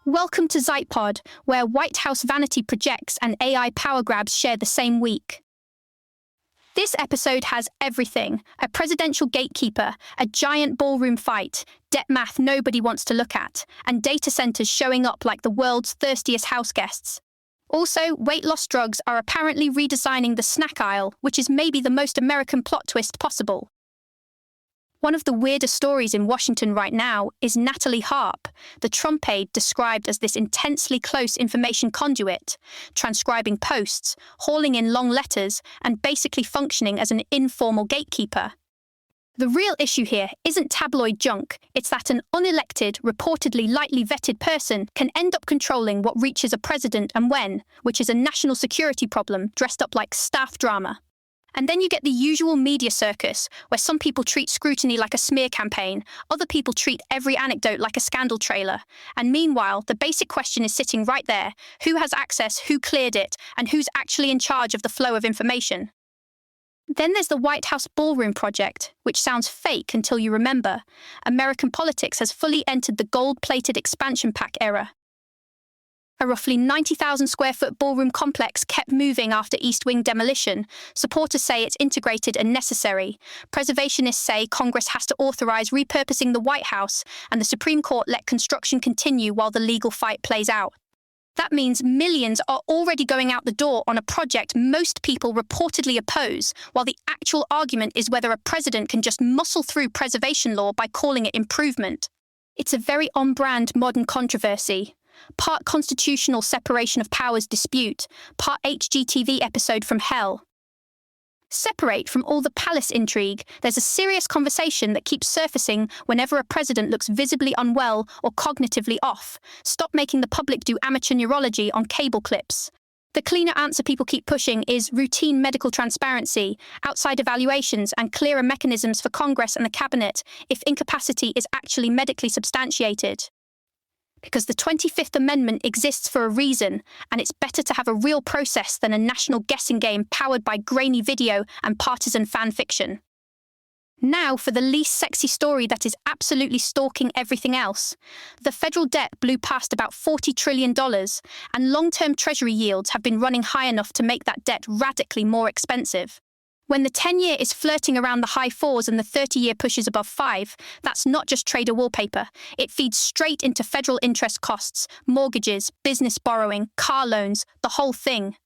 Welcome to ZyPod, where White House vanity projects and AI power grabs share the same week. This episode has everything: a presidential gatekeeper, a giant ballroom fight, debt math nobody wants to look at, and data centers showing up like the world's thirstiest houseguests. Also, weight loss drugs are apparently redesigning the snack aisle, which is maybe the most American plot twist possible. One of the weirdest stories in Washington right now is Natalie Harp, the Trump aide described as this intensely close information conduit, transcribing posts, hauling in long letters, and basically functioning as an informal gatekeeper. The real issue here isn't tabloid junk, it's that an unelected, reportedly lightly vetted person can end up controlling what reaches a president and when, which is a national security problem dressed up like staff drama. And then you get the usual media circus, where some people treat scrutiny like a smear campaign, other people treat every anecdote like a scandal trailer. And meanwhile, the basic question is sitting right there: who has access, who cleared it, and who's actually in charge of the flow of information? Then there's the White House Ballroom project, which sounds fake until you remember. American politics has fully entered the gold-plated expansion pack era. A roughly 90,000 square foot ballroom complex kept moving after East Wing demolition. Supporters say it's integrated and necessary. Preservationists say Congress has to authorize repurposing the White House, and the Supreme Court let construction continue while the legal fight plays out. That means millions are already going out the door on a project most people reportedly oppose, while the actual argument is whether a president can just muscle through preservation law by calling it improvement. It's a very on-brand modern controversy. Part constitutional separation of powers dispute, part HGTV episode from hell. Separate from all the palace intrigue, there's a serious conversation that keeps surfacing whenever a president looks visibly unwell or cognitively off. Stop making the public do amateur neurology on cable clips. The cleaner answer people keep pushing is routine medical transparency, outside evaluations, and clearer mechanisms for Congress and the cabinet if incapacity is actually medically substantiated. Because the 25th Amendment exists for a reason, and it's better to have a real process than a national guessing game powered by grainy video and partisan fan fiction. Now for the least sexy story that is absolutely stalking everything else. The federal debt blew past about $40 trillion, and long-term Treasury yields have been running high enough to make that debt radically more expensive. When the 10-year is flirting around the high 4s and the 30-year pushes above 5, that's not just trader wallpaper. It feeds straight into federal interest costs, mortgages, business borrowing, car loans, the whole thing.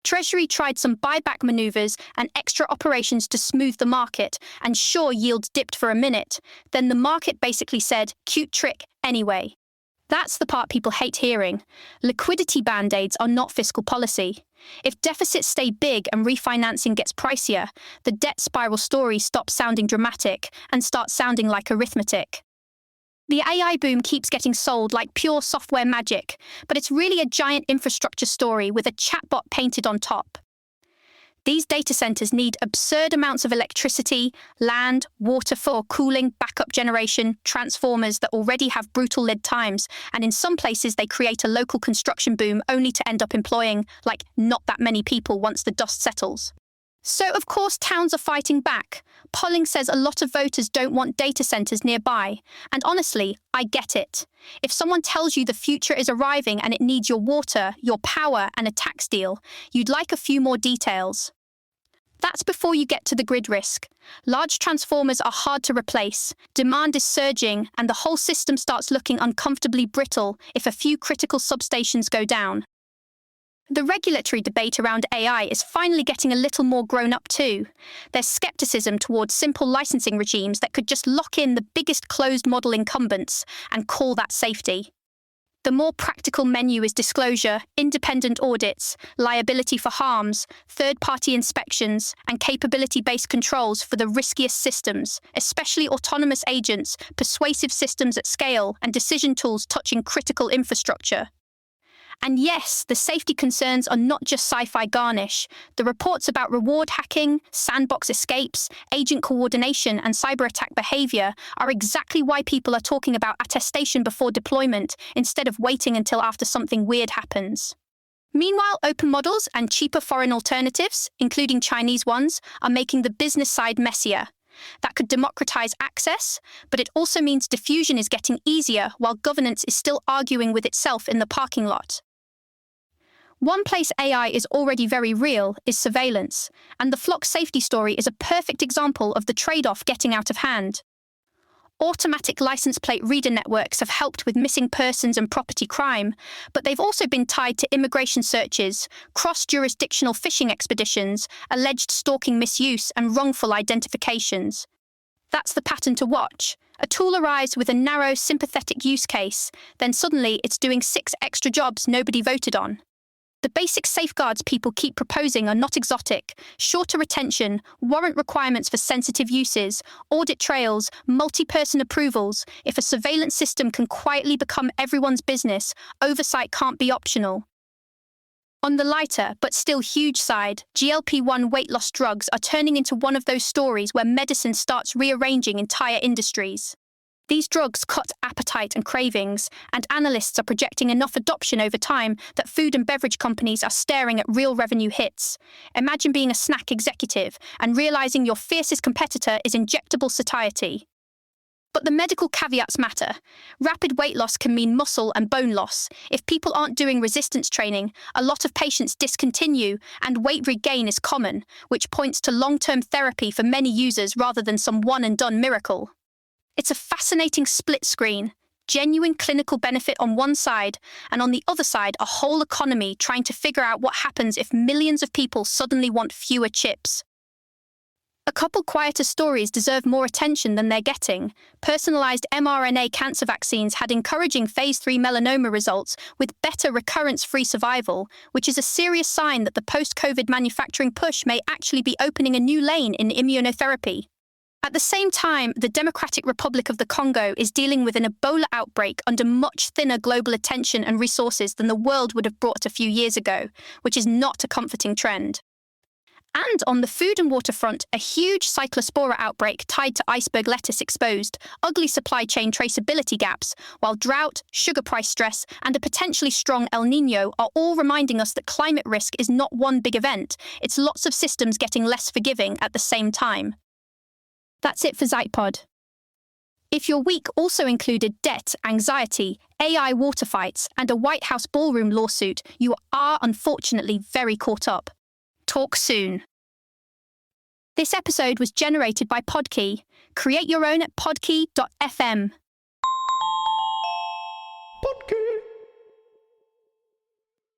Treasury tried some buyback maneuvers and extra operations to smooth the market, and sure, yields dipped for a minute. Then the market basically said, "Cute trick, anyway." That's the part people hate hearing. Liquidity band-aids are not fiscal policy. If deficits stay big and refinancing gets pricier, the debt spiral story stops sounding dramatic and starts sounding like arithmetic. The AI boom keeps getting sold like pure software magic, but it's really a giant infrastructure story with a chatbot painted on top. These data centers need absurd amounts of electricity, land, water for cooling, backup generation, transformers that already have brutal lead times, and in some places they create a local construction boom only to end up employing, like, not that many people once the dust settles. So, of course, towns are fighting back. Polling says a lot of voters don't want data centers nearby, and honestly, I get it. If someone tells you the future is arriving and it needs your water, your power, and a tax deal, you'd like a few more details. That's before you get to the grid risk. Large transformers are hard to replace, demand is surging, and the whole system starts looking uncomfortably brittle if a few critical substations go down. The regulatory debate around AI is finally getting a little more grown up too. There's skepticism towards simple licensing regimes that could just lock in the biggest closed model incumbents and call that safety. The more practical menu is disclosure, independent audits, liability for harms, third-party inspections, and capability-based controls for the riskiest systems, especially autonomous agents, persuasive systems at scale, and decision tools touching critical infrastructure. And yes, the safety concerns are not just sci-fi garnish. The reports about reward hacking, sandbox escapes, agent coordination, and cyber-attack behavior are exactly why people are talking about attestation before deployment instead of waiting until after something weird happens. Meanwhile, open models and cheaper foreign alternatives, including Chinese ones, are making the business side messier. That could democratize access, but it also means diffusion is getting easier while governance is still arguing with itself in the parking lot. One place AI is already very real is surveillance, and the flock safety story is a perfect example of the trade-off getting out of hand. Automatic license plate reader networks have helped with missing persons and property crime, but they've also been tied to immigration searches, cross-jurisdictional fishing expeditions, alleged stalking misuse, and wrongful identifications. That's the pattern to watch. A tool arrives with a narrow, sympathetic use case, then suddenly it's doing 6 extra jobs nobody voted on. The basic safeguards people keep proposing are not exotic: shorter retention, warrant requirements for sensitive uses, audit trails, multi-person approvals. If a surveillance system can quietly become everyone's business, oversight can't be optional. On the lighter, but still huge side, GLP-1 weight loss drugs are turning into one of those stories where medicine starts rearranging entire industries. These drugs cut appetite and cravings, and analysts are projecting enough adoption over time that food and beverage companies are staring at real revenue hits. Imagine being a snack executive and realizing your fiercest competitor is injectable satiety. But the medical caveats matter. Rapid weight loss can mean muscle and bone loss. If people aren't doing resistance training, a lot of patients discontinue, and weight regain is common, which points to long-term therapy for many users rather than some one-and-done miracle. It's a fascinating split screen: genuine clinical benefit on one side, and on the other side, a whole economy trying to figure out what happens if millions of people suddenly want fewer chips. A couple quieter stories deserve more attention than they're getting. Personalized mRNA cancer vaccines had encouraging phase 3 melanoma results with better recurrence-free survival, which is a serious sign that the post-COVID manufacturing push may actually be opening a new lane in immunotherapy. At the same time, the Democratic Republic of the Congo is dealing with an Ebola outbreak under much thinner global attention and resources than the world would have brought a few years ago, which is not a comforting trend. And on the food and water front, a huge cyclospora outbreak tied to iceberg lettuce exposed ugly supply chain traceability gaps, while drought, sugar price stress, and a potentially strong El Niño are all reminding us that climate risk is not one big event, it's lots of systems getting less forgiving at the same time. That's it for ZytePod. If your week also included debt, anxiety, AI water fights, and a White House ballroom lawsuit, you are unfortunately very caught up. Talk soon. This episode was generated by Podkey. Create your own at podkey.fm.